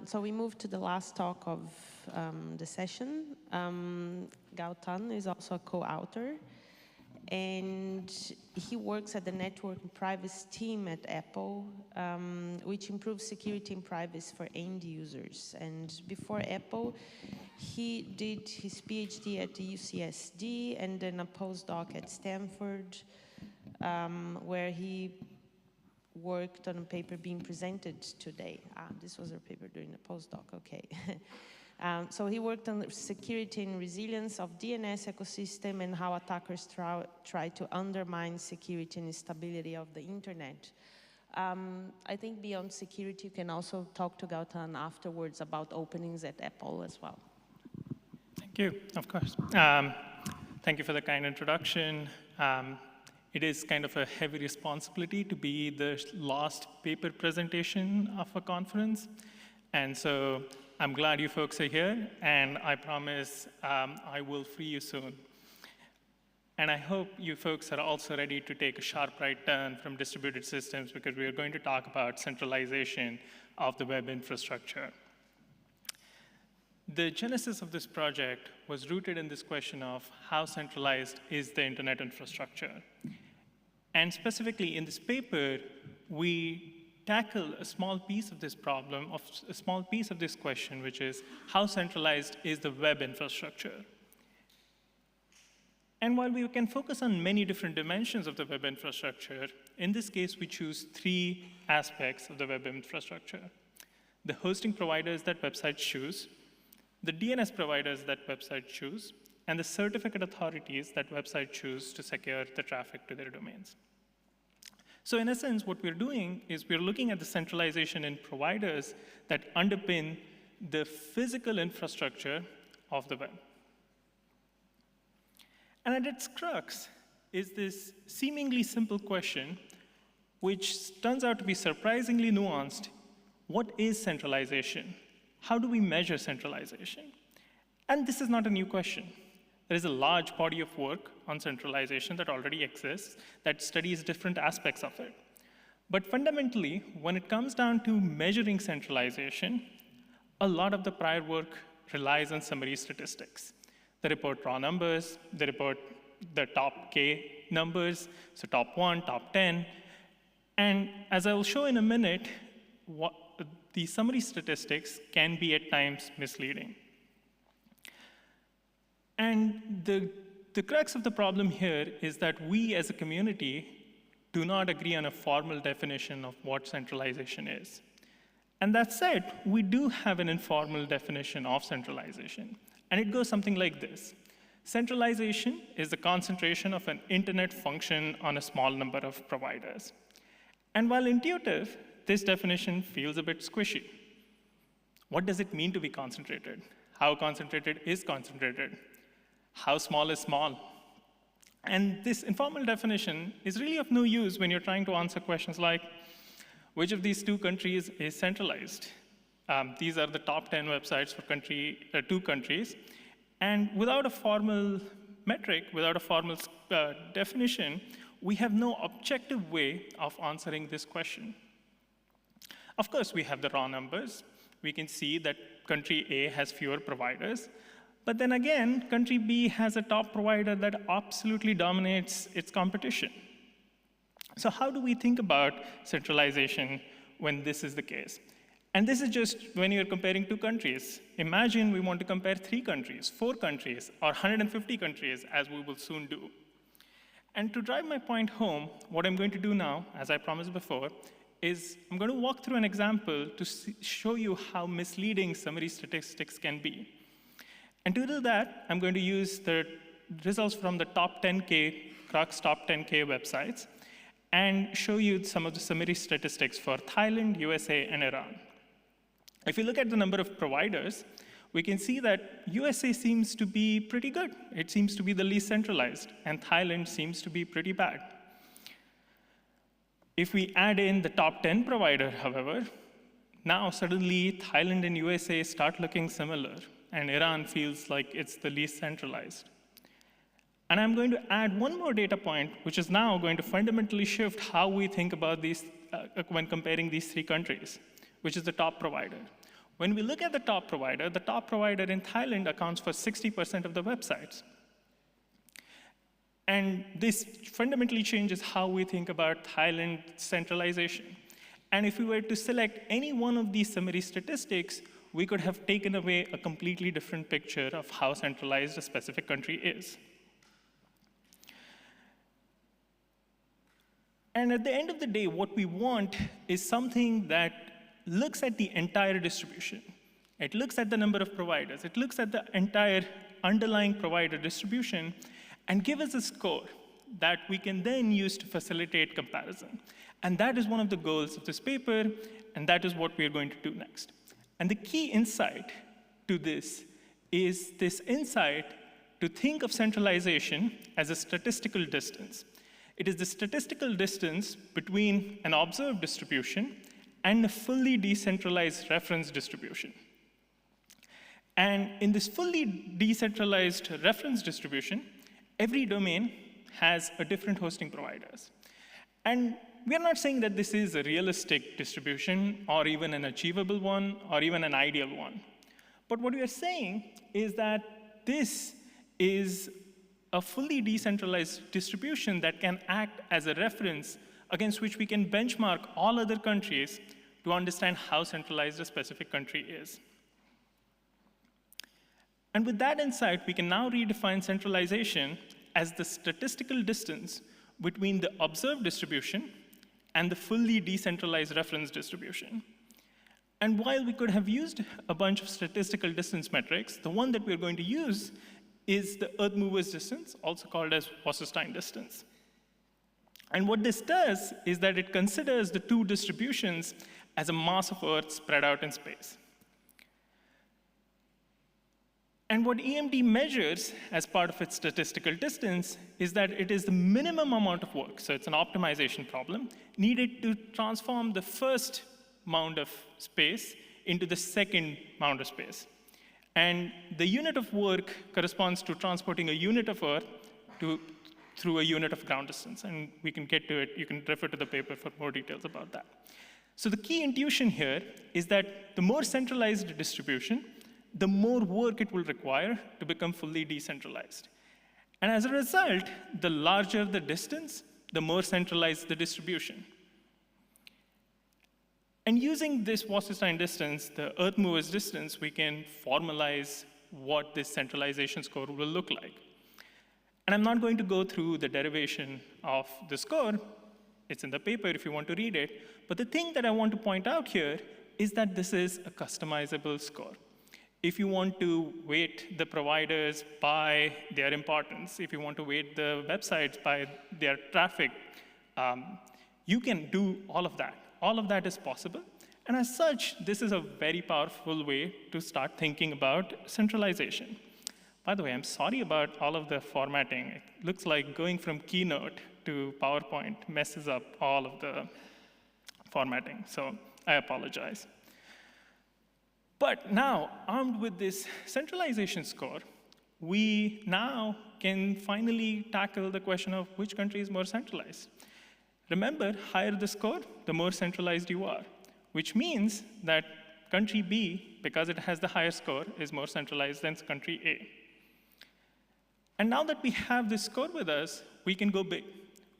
So we move to the last talk of the session. Gautam is also a co-author, and he works at the network and privacy team at Apple, which improves security and privacy for end users. And before Apple, he did his PhD at the UCSD and then a postdoc at Stanford, where he worked on a paper being presented today. This was a paper during the postdoc, okay. So he worked on security and resilience of DNS ecosystem and how attackers try to undermine security and stability of the internet. I think beyond security, you can also talk to Gautam afterwards about openings at Apple as well. Thank you, of course. Thank you for the kind introduction. It is kind of a heavy responsibility to be the last paper presentation of a conference. And so I'm glad you folks are here, and I promise I will free you soon. And I hope you folks are also ready to take a sharp right turn from distributed systems, because we are going to talk about centralization of the web infrastructure. The genesis of this project was rooted in this question of how centralized is the internet infrastructure. And specifically in this paper, we tackle a small piece of this problem, a small piece of this question, which is how centralized is the web infrastructure? And while we can focus on many different dimensions of the web infrastructure, in this case, we choose 3 aspects of the web infrastructure: the hosting providers that websites choose, the DNS providers that websites choose, and the certificate authorities that websites choose to secure the traffic to their domains. So in essence, what we're doing is we're looking at the centralization in providers that underpin the physical infrastructure of the web. And at its crux is this seemingly simple question, which turns out to be surprisingly nuanced. What is centralization? How do we measure centralization? And this is not a new question. There is a large body of work on centralization that already exists that studies different aspects of it. But fundamentally, when it comes down to measuring centralization, a lot of the prior work relies on summary statistics. They report raw numbers, they report the top K numbers, so top 1, top 10. And as I will show in a minute, the summary statistics can be at times misleading. And the crux of the problem here is that we as a community do not agree on a formal definition of what centralization is. And that said, we do have an informal definition of centralization. And it goes something like this. Centralization is the concentration of an internet function on a small number of providers. And while intuitive, this definition feels a bit squishy. What does it mean to be concentrated? How concentrated is concentrated? How small is small? And this informal definition is really of no use when you're trying to answer questions like, which of these 2 countries is centralized? These are the top 10 websites for 2 countries. And without a formal metric, without a formal definition, we have no objective way of answering this question. Of course, we have the raw numbers. We can see that country A has fewer providers. But then again, country B has a top provider that absolutely dominates its competition. So how do we think about centralization when this is the case? And this is just when you're comparing 2 countries. Imagine we want to compare 3 countries, 4 countries, or 150 countries, as we will soon do. And to drive my point home, what I'm going to do now, as I promised before, is I'm going to walk through an example to show you how misleading summary statistics can be. And to do that, I'm going to use the results from the top 10K, Crux top 10K websites, and show you some of the summary statistics for Thailand, USA, and Iran. If you look at the number of providers, we can see that USA seems to be pretty good. It seems to be the least centralized, and Thailand seems to be pretty bad. If we add in the top 10 provider, however, now suddenly Thailand and USA start looking similar, and Iran feels like it's the least centralized. And I'm going to add one more data point, which is now going to fundamentally shift how we think about these when comparing these 3 countries, which is the top provider. When we look at the top provider in Thailand accounts for 60% of the websites. And this fundamentally changes how we think about Thailand centralization. And if we were to select any one of these summary statistics, we could have taken away a completely different picture of how centralized a specific country is. And at the end of the day, what we want is something that looks at the entire distribution. It looks at the number of providers. It looks at the entire underlying provider distribution and give us a score that we can then use to facilitate comparison. And that is one of the goals of this paper, and that is what we are going to do next. And the key insight to this is this insight to think of centralization as a statistical distance. It is the statistical distance between an observed distribution and a fully decentralized reference distribution. And in this fully decentralized reference distribution, every domain has a different hosting providers. And we are not saying that this is a realistic distribution or even an achievable one or even an ideal one. But what we are saying is that this is a fully decentralized distribution that can act as a reference against which we can benchmark all other countries to understand how centralized a specific country is. And with that insight, we can now redefine centralization as the statistical distance between the observed distribution and the fully decentralized reference distribution. And while we could have used a bunch of statistical distance metrics, the one that we're going to use is the Earth movers distance, also called as Wasserstein distance. And what this does is that it considers the two distributions as a mass of Earth spread out in space. And what EMD measures as part of its statistical distance is that it is the minimum amount of work, so it's an optimization problem, needed to transform the first mound of space into the second mound of space. And the unit of work corresponds to transporting a unit of Earth through a unit of ground distance. And we can get to it. You can refer to the paper for more details about that. So the key intuition here is that the more centralized distribution, the more work it will require to become fully decentralized. And as a result, the larger the distance, the more centralized the distribution. And using this Wasserstein distance, the Earth movers distance, we can formalize what this centralization score will look like. And I'm not going to go through the derivation of the score. It's in the paper if you want to read it. But the thing that I want to point out here is that this is a customizable score. If you want to weight the providers by their importance, if you want to weight the websites by their traffic, you can do all of that. All of that is possible. And as such, this is a very powerful way to start thinking about centralization. By the way, I'm sorry about all of the formatting. It looks like going from Keynote to PowerPoint messes up all of the formatting, so I apologize. But now, armed with this centralization score, we now can finally tackle the question of which country is more centralized. Remember, higher the score, the more centralized you are, which means that country B, because it has the higher score, is more centralized than country A. And now that we have this score with us, we can go big.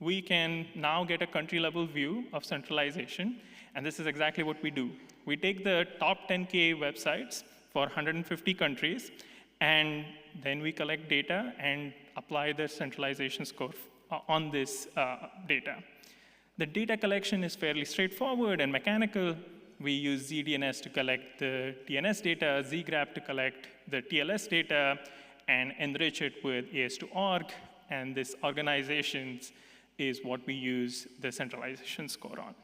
We can now get a country-level view of centralization, and this is exactly what we do. We take the top 10K websites for 150 countries, and then we collect data and apply the centralization score on this data. The data collection is fairly straightforward and mechanical. We use ZDNS to collect the DNS data, zgraph to collect the TLS data, and enrich it with AS2org. And this organizations is what we use the centralization score on.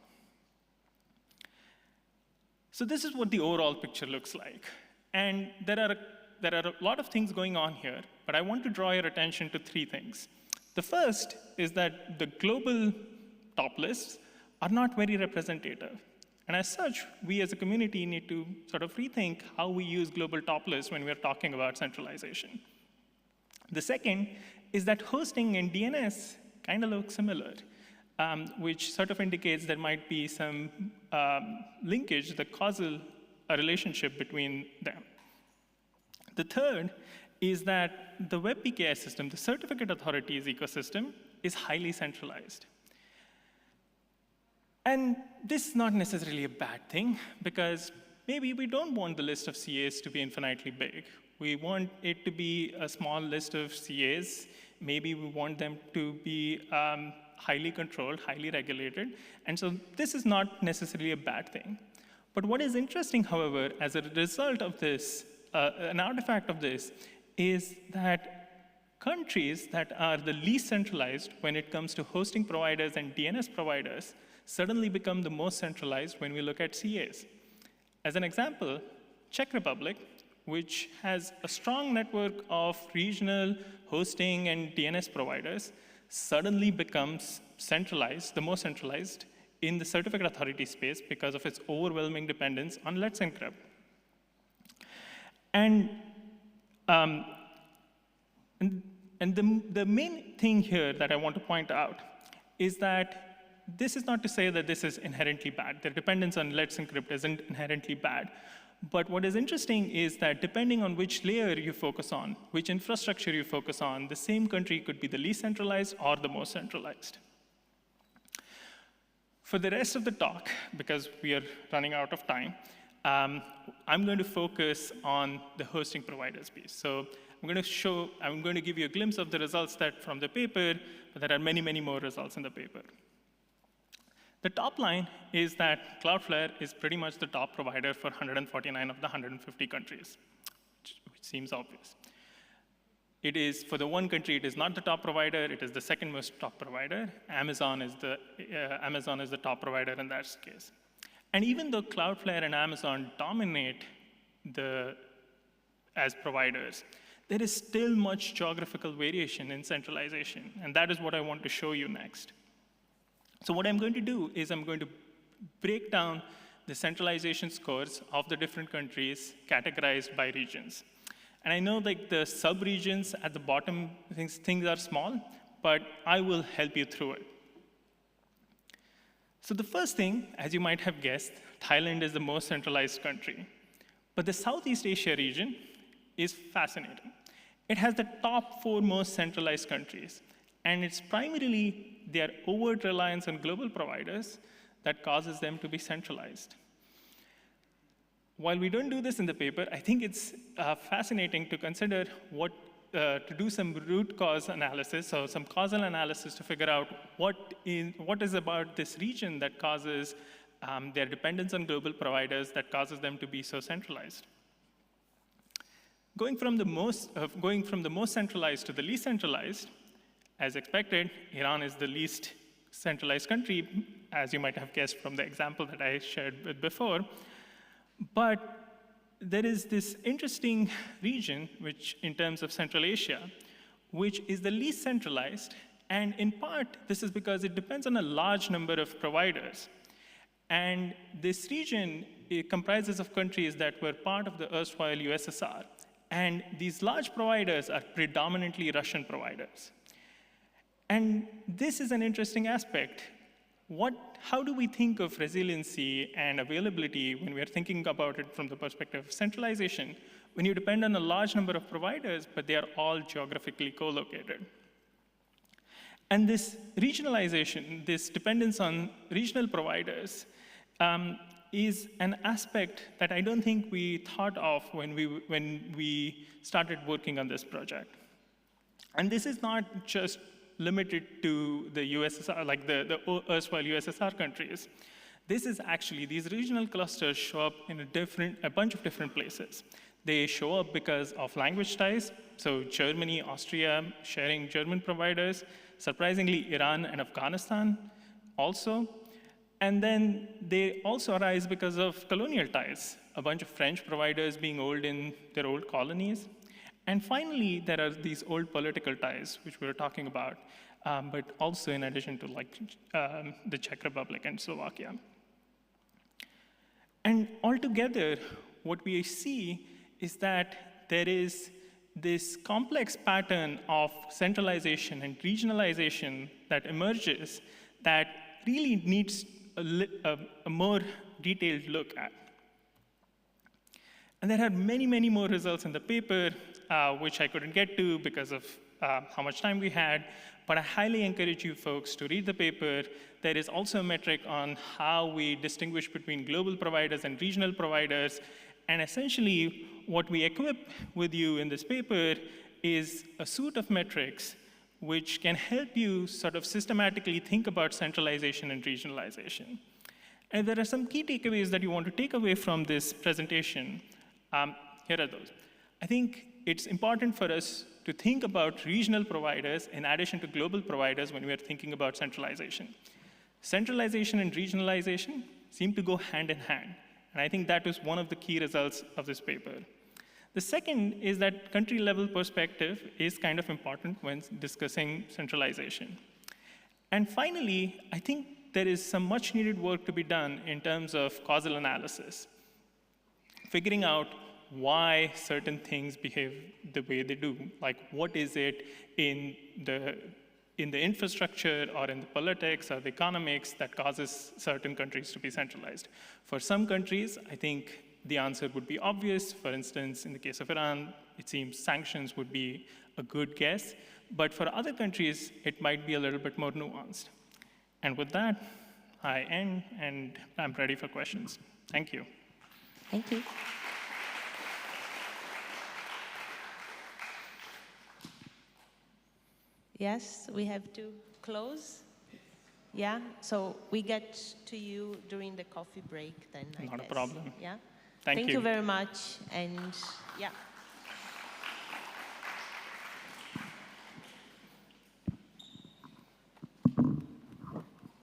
So this is what the overall picture looks like. And there are a lot of things going on here, but I want to draw your attention to three things. The first is that the global top lists are not very representative. And as such, we as a community need to sort of rethink how we use global top lists when we're talking about centralization. The second is that hosting and DNS kind of look similar, which sort of indicates there might be some linkage, the causal a relationship between them. The third is that the Web PKI system, the certificate authorities ecosystem, is highly centralized. And this is not necessarily a bad thing, because maybe we don't want the list of CAs to be infinitely big. We want it to be a small list of CAs. Maybe we want them to be highly controlled, highly regulated. And so this is not necessarily a bad thing. But what is interesting, however, as a result of this, an artifact of this, is that countries that are the least centralized when it comes to hosting providers and DNS providers suddenly become the most centralized when we look at CAs. As an example, Czech Republic, which has a strong network of regional hosting and DNS providers, suddenly becomes centralized, the most centralized, in the certificate authority space because of its overwhelming dependence on Let's Encrypt. And the main thing here that I want to point out is that this is not to say that this is inherently bad. The dependence on Let's Encrypt isn't inherently bad. But what is interesting is that depending on which layer you focus on, which infrastructure you focus on, the same country could be the least centralized or the most centralized. For the rest of the talk, because we are running out of time, I'm going to focus on the hosting providers piece. So I'm going to give you a glimpse of the results from the paper, but there are many, many more results in the paper. The top line is that Cloudflare is pretty much the top provider for 149 of the 150 countries, which seems obvious. It is, for the one country, it is not the top provider, it is the second most top provider. Amazon is the top provider in that case. And even though Cloudflare and Amazon dominate as providers, there is still much geographical variation in centralization, and that is what I want to show you next. So what I'm going to do is I'm going to break down the centralization scores of the different countries categorized by regions. And I know like the sub-regions at the bottom, things are small, but I will help you through it. So the first thing, as you might have guessed, Thailand is the most centralized country. But the Southeast Asia region is fascinating. It has the top 4 most centralized countries. And it's primarily their overt reliance on global providers that causes them to be centralized. While we don't do this in the paper, I think it's fascinating to consider to do some root cause analysis, so some causal analysis to figure out what is about this region that causes their dependence on global providers that causes them to be so centralized. Going from the most centralized to the least centralized, as expected, Iran is the least centralized country, as you might have guessed from the example that I shared before. But there is this interesting region, which in terms of Central Asia, which is the least centralized. And in part, this is because it depends on a large number of providers. And this region comprises of countries that were part of the erstwhile USSR. And these large providers are predominantly Russian providers. And this is an interesting aspect. How do we think of resiliency and availability when we're thinking about it from the perspective of centralization, when you depend on a large number of providers, but they are all geographically co-located? And this regionalization, this dependence on regional providers, is an aspect that I don't think we thought of when we started working on this project. And this is not just limited to the USSR, like the erstwhile USSR countries. This is actually, these regional clusters show up in a bunch of different places. They show up because of language ties, so Germany, Austria sharing German providers, surprisingly Iran and Afghanistan also. And then they also arise because of colonial ties, a bunch of French providers being old in their old colonies. And finally, there are these old political ties, which we were talking about, but also in addition to like the Czech Republic and Slovakia. And altogether, what we see is that there is this complex pattern of centralization and regionalization that emerges that really needs a more detailed look at. And there are many, many more results in the paper, which I couldn't get to because of how much time we had. But I highly encourage you folks to read the paper. There is also a metric on how we distinguish between global providers and regional providers. And essentially, what we equip with you in this paper is a suite of metrics which can help you sort of systematically think about centralization and regionalization. And there are some key takeaways that you want to take away from this presentation. Here are those. I think it's important for us to think about regional providers in addition to global providers when we are thinking about centralization. Centralization and regionalization seem to go hand in hand. And I think that is one of the key results of this paper. The second is that country-level perspective is kind of important when discussing centralization. And finally, I think there is some much-needed work to be done in terms of causal analysis, figuring out why certain things behave the way they do. Like, what is it in the infrastructure or in the politics or the economics that causes certain countries to be centralized? For some countries, I think the answer would be obvious. For instance, in the case of Iran, it seems sanctions would be a good guess. But for other countries, it might be a little bit more nuanced. And with that, I end, and I'm ready for questions. Thank you. Thank you. Yes, we have to close. Yeah, so we get to you during the coffee break then, I guess. Not a problem. Yeah. Thank you. Thank you very much, and yeah.